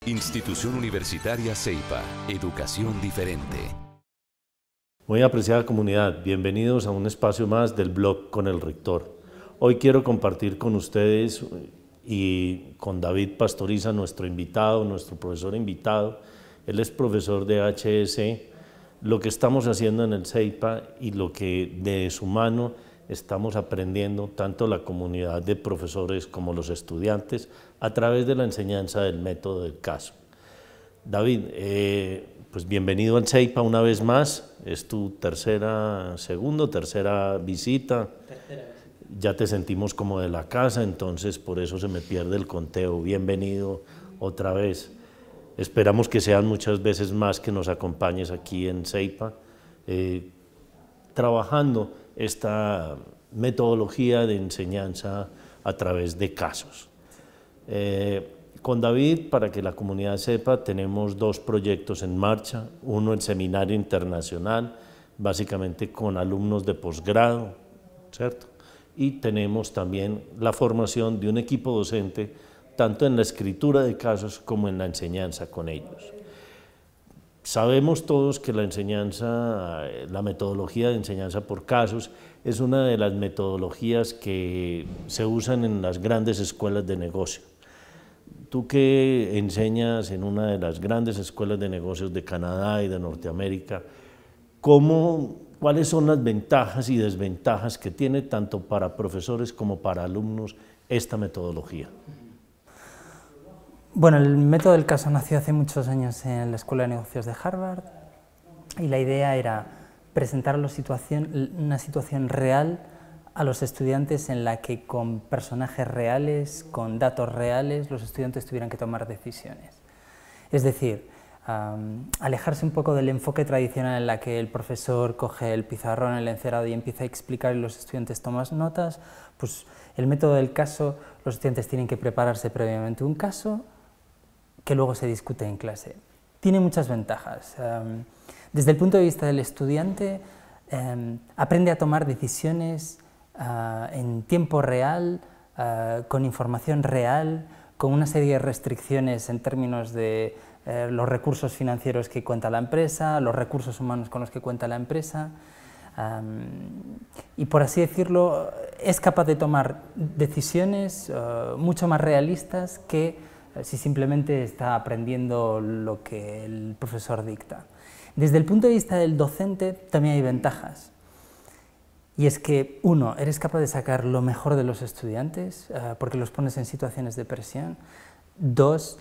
Institución Universitaria Ceipa, educación diferente. Muy apreciada comunidad, bienvenidos a un espacio más del blog con el rector. Hoy quiero compartir con ustedes y con David Pastoriza, nuestro invitado, nuestro profesor invitado. Él es profesor de HS, lo que estamos haciendo en el Ceipa y lo que de su mano estamos aprendiendo tanto la comunidad de profesores como los estudiantes a través de la enseñanza del método del caso. David, pues bienvenido al Ceipa una vez más, es tu tercera visita. Tercera. Ya te sentimos como de la casa, entonces por eso se me pierde el conteo. Bienvenido otra vez. Esperamos que sean muchas veces más que nos acompañes aquí en Ceipa, trabajando esta metodología de enseñanza a través de casos. Con David, para que la comunidad sepa, tenemos dos proyectos en marcha. Uno, el seminario internacional, básicamente con alumnos de posgrado, ¿cierto? Y tenemos también la formación de un equipo docente, tanto en la escritura de casos como en la enseñanza con ellos. Sabemos todos que la enseñanza, la metodología de enseñanza por casos es una de las metodologías que se usan en las grandes escuelas de negocio. Tú que enseñas en una de las grandes escuelas de negocios de Canadá y de Norteamérica, ¿cuáles son las ventajas y desventajas que tiene tanto para profesores como para alumnos esta metodología? Bueno, el método del caso nació hace muchos años en la Escuela de Negocios de Harvard y la idea era presentar una situación real a los estudiantes en la que con personajes reales, con datos reales, los estudiantes tuvieran que tomar decisiones. Es decir, alejarse un poco del enfoque tradicional en la que el profesor coge el pizarrón, el encerado y empieza a explicar y los estudiantes toman notas. Pues el método del caso, los estudiantes tienen que prepararse previamente un caso que luego se discute en clase. Tiene muchas ventajas. Desde el punto de vista del estudiante, aprende a tomar decisiones en tiempo real, con información real, con una serie de restricciones en términos de los recursos financieros que cuenta la empresa, los recursos humanos con los que cuenta la empresa, y por así decirlo, es capaz de tomar decisiones mucho más realistas que si simplemente está aprendiendo lo que el profesor dicta. Desde el punto de vista del docente también hay ventajas. Y es que, uno, eres capaz de sacar lo mejor de los estudiantes porque los pones en situaciones de presión. Dos,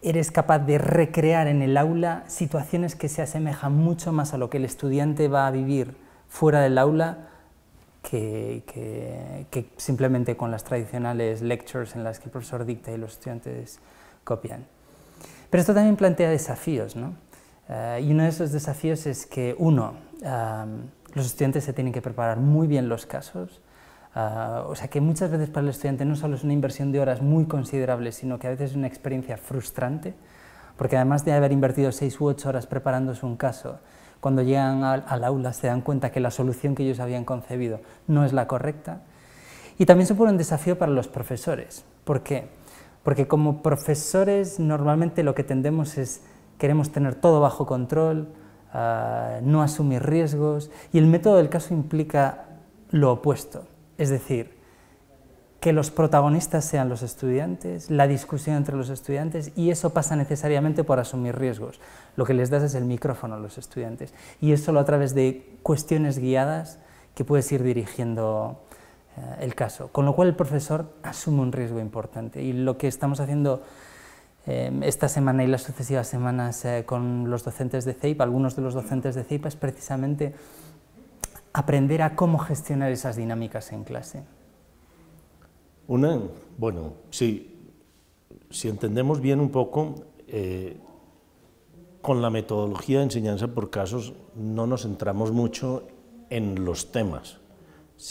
eres capaz de recrear en el aula situaciones que se asemejan mucho más a lo que el estudiante va a vivir fuera del aula que simplemente con las tradicionales lectures en las que el profesor dicta y los estudiantes copian. Pero esto también plantea desafíos, ¿no? Y uno de esos desafíos es que, uno, los estudiantes se tienen que preparar muy bien los casos, o sea que muchas veces para el estudiante no solo es una inversión de horas muy considerable, sino que a veces es una experiencia frustrante, porque además de haber invertido 6 u 8 horas preparándose un caso, cuando llegan al aula se dan cuenta que la solución que ellos habían concebido no es la correcta. Y también supone un desafío para los profesores. ¿Por qué? Porque como profesores normalmente lo que tendemos es queremos tener todo bajo control, no asumir riesgos, y el método del caso implica lo opuesto, es decir, que los protagonistas sean los estudiantes, la discusión entre los estudiantes, y eso pasa necesariamente por asumir riesgos. Lo que les das es el micrófono a los estudiantes, y es solo a través de cuestiones guiadas que puedes ir dirigiendo el caso, con lo cual el profesor asume un riesgo importante, y lo que estamos haciendo esta semana y las sucesivas semanas con los docentes de Ceipa, algunos de los docentes de Ceipa, es precisamente aprender a cómo gestionar esas dinámicas en clase. Si entendemos bien un poco, con la metodología de enseñanza por casos no nos centramos mucho en los temas,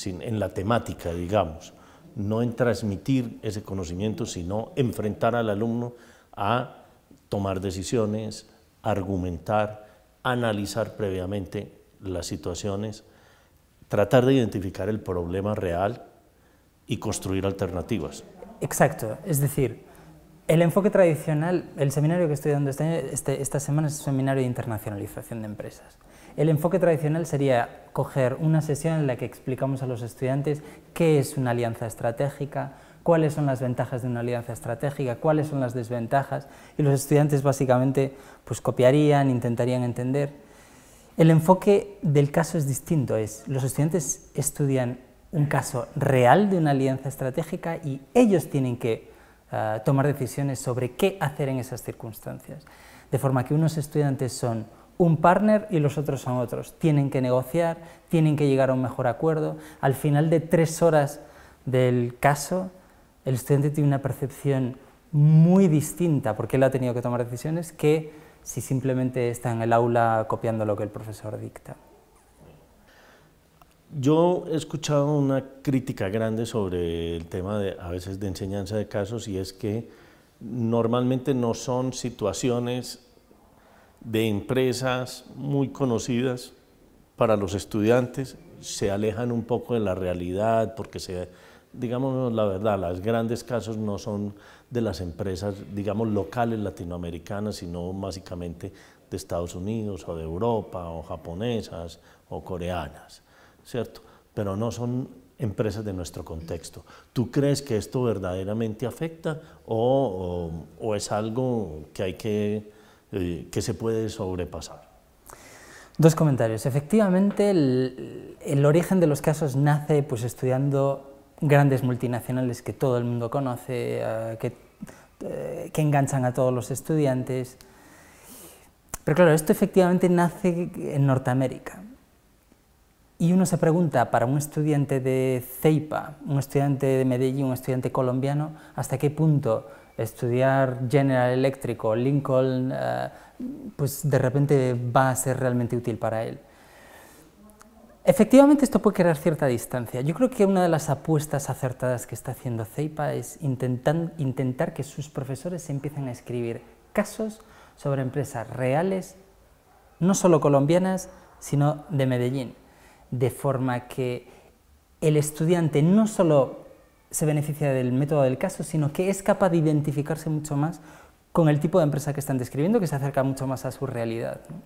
en la temática, digamos, no en transmitir ese conocimiento, sino enfrentar al alumno a tomar decisiones, argumentar, analizar previamente las situaciones, tratar de identificar el problema real y construir alternativas. Exacto, es decir, el enfoque tradicional, el seminario que estoy dando esta semana es un seminario de internacionalización de empresas. El enfoque tradicional sería coger una sesión en la que explicamos a los estudiantes qué es una alianza estratégica, cuáles son las ventajas de una alianza estratégica, cuáles son las desventajas, y los estudiantes básicamente pues copiarían, intentarían entender. El enfoque del caso es distinto, los estudiantes estudian un caso real de una alianza estratégica y ellos tienen que tomar decisiones sobre qué hacer en esas circunstancias. De forma que unos estudiantes son un partner y los otros son otros. Tienen que negociar, tienen que llegar a un mejor acuerdo. Al final de 3 horas del caso, el estudiante tiene una percepción muy distinta, porque él ha tenido que tomar decisiones, que si simplemente está en el aula copiando lo que el profesor dicta. Yo he escuchado una crítica grande sobre el tema a veces de enseñanza de casos, y es que normalmente no son situaciones de empresas muy conocidas para los estudiantes, se alejan un poco de la realidad porque digamos la verdad, los grandes casos no son de las empresas, digamos, locales latinoamericanas, sino básicamente de Estados Unidos o de Europa o japonesas o coreanas, ¿cierto? Pero no son empresas de nuestro contexto. ¿Tú crees que esto verdaderamente afecta o es algo que hay que se puede sobrepasar? Dos comentarios. Efectivamente, el origen de los casos nace pues estudiando grandes multinacionales que todo el mundo conoce, que enganchan a todos los estudiantes. Pero claro, esto efectivamente nace en Norteamérica. Y uno se pregunta, para un estudiante de CEIPA, un estudiante de Medellín, un estudiante colombiano, ¿hasta qué punto estudiar General Electric o Lincoln pues de repente va a ser realmente útil para él? Efectivamente, esto puede crear cierta distancia. Yo creo que una de las apuestas acertadas que está haciendo CEIPA es intentar que sus profesores empiecen a escribir casos sobre empresas reales, no solo colombianas, sino de Medellín, de forma que el estudiante no solo se beneficia del método del caso, sino que es capaz de identificarse mucho más con el tipo de empresa que están describiendo, que se acerca mucho más a su realidad, ¿no?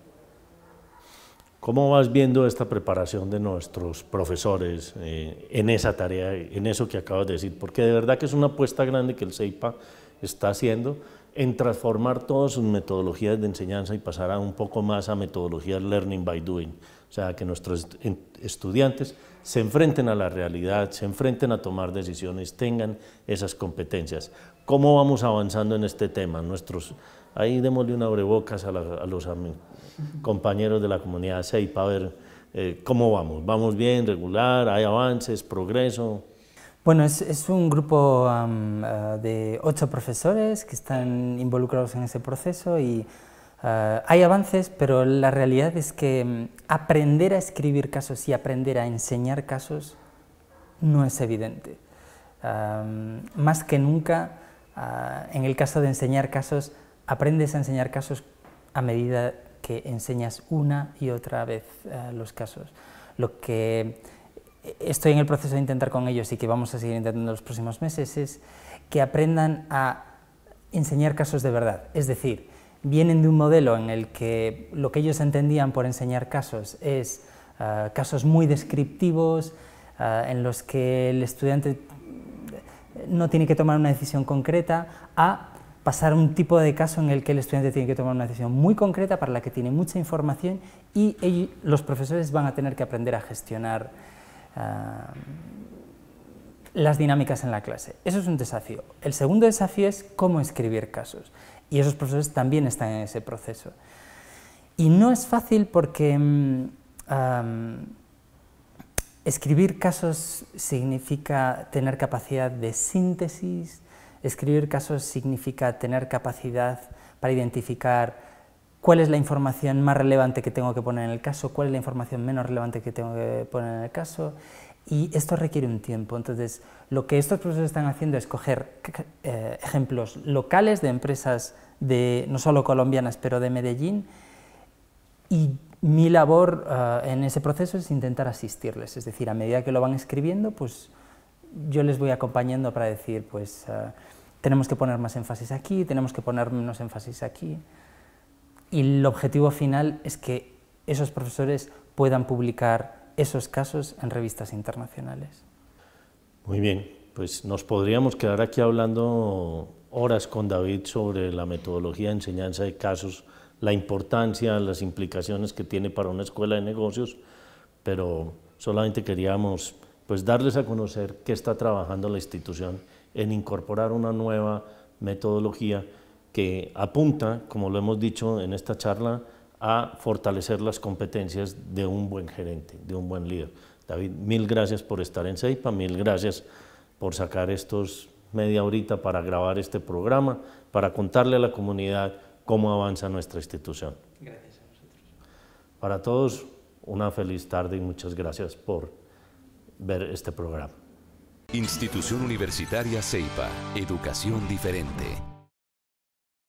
¿Cómo vas viendo esta preparación de nuestros profesores en esa tarea, en eso que acabas de decir? Porque de verdad que es una apuesta grande que el CEIPA está haciendo en transformar todas sus metodologías de enseñanza y pasar un poco más a metodologías learning by doing. O sea, que nuestros estudiantes se enfrenten a la realidad, se enfrenten a tomar decisiones, tengan esas competencias. ¿Cómo vamos avanzando en este tema? Ahí démosle un abrebocas a los compañeros de la comunidad CEIPA, a ver cómo vamos. ¿Vamos bien, regular, hay avances, progreso? Bueno, es un grupo de 8 profesores que están involucrados en ese proceso y hay avances, pero la realidad es que aprender a escribir casos y aprender a enseñar casos no es evidente. Más que nunca, en el caso de enseñar casos, aprendes a enseñar casos a medida que enseñas una y otra vez los casos. Lo que estoy en el proceso de intentar con ellos y que vamos a seguir intentando en los próximos meses es que aprendan a enseñar casos de verdad, es decir, vienen de un modelo en el que lo que ellos entendían por enseñar casos es casos muy descriptivos, en los que el estudiante no tiene que tomar una decisión concreta, a pasar a un tipo de caso en el que el estudiante tiene que tomar una decisión muy concreta para la que tiene mucha información y los profesores van a tener que aprender a gestionar las dinámicas en la clase. Eso es un desafío. El segundo desafío es cómo escribir casos. Y esos profesores también están en ese proceso. Y no es fácil porque escribir casos significa tener capacidad de síntesis, escribir casos significa tener capacidad para identificar cuál es la información más relevante que tengo que poner en el caso, cuál es la información menos relevante que tengo que poner en el caso, y esto requiere un tiempo. Entonces, lo que estos profesores están haciendo es coger ejemplos locales de empresas no solo colombianas, pero de Medellín, y mi labor en ese proceso es intentar asistirles, es decir, a medida que lo van escribiendo, pues yo les voy acompañando para decir, pues, tenemos que poner más énfasis aquí, tenemos que poner menos énfasis aquí. Y el objetivo final es que esos profesores puedan publicar esos casos en revistas internacionales. Muy bien, pues nos podríamos quedar aquí hablando horas con David sobre la metodología de enseñanza de casos, la importancia, las implicaciones que tiene para una escuela de negocios, pero solamente queríamos pues darles a conocer que está trabajando la institución en incorporar una nueva metodología que apunta, como lo hemos dicho en esta charla, a fortalecer las competencias de un buen gerente, de un buen líder. David, mil gracias por estar en CEIPA, mil gracias por sacar estos media horita para grabar este programa, para contarle a la comunidad cómo avanza nuestra institución. Gracias a vosotros. Para todos, una feliz tarde y muchas gracias por ver este programa. Institución Universitaria CEIPA, educación diferente.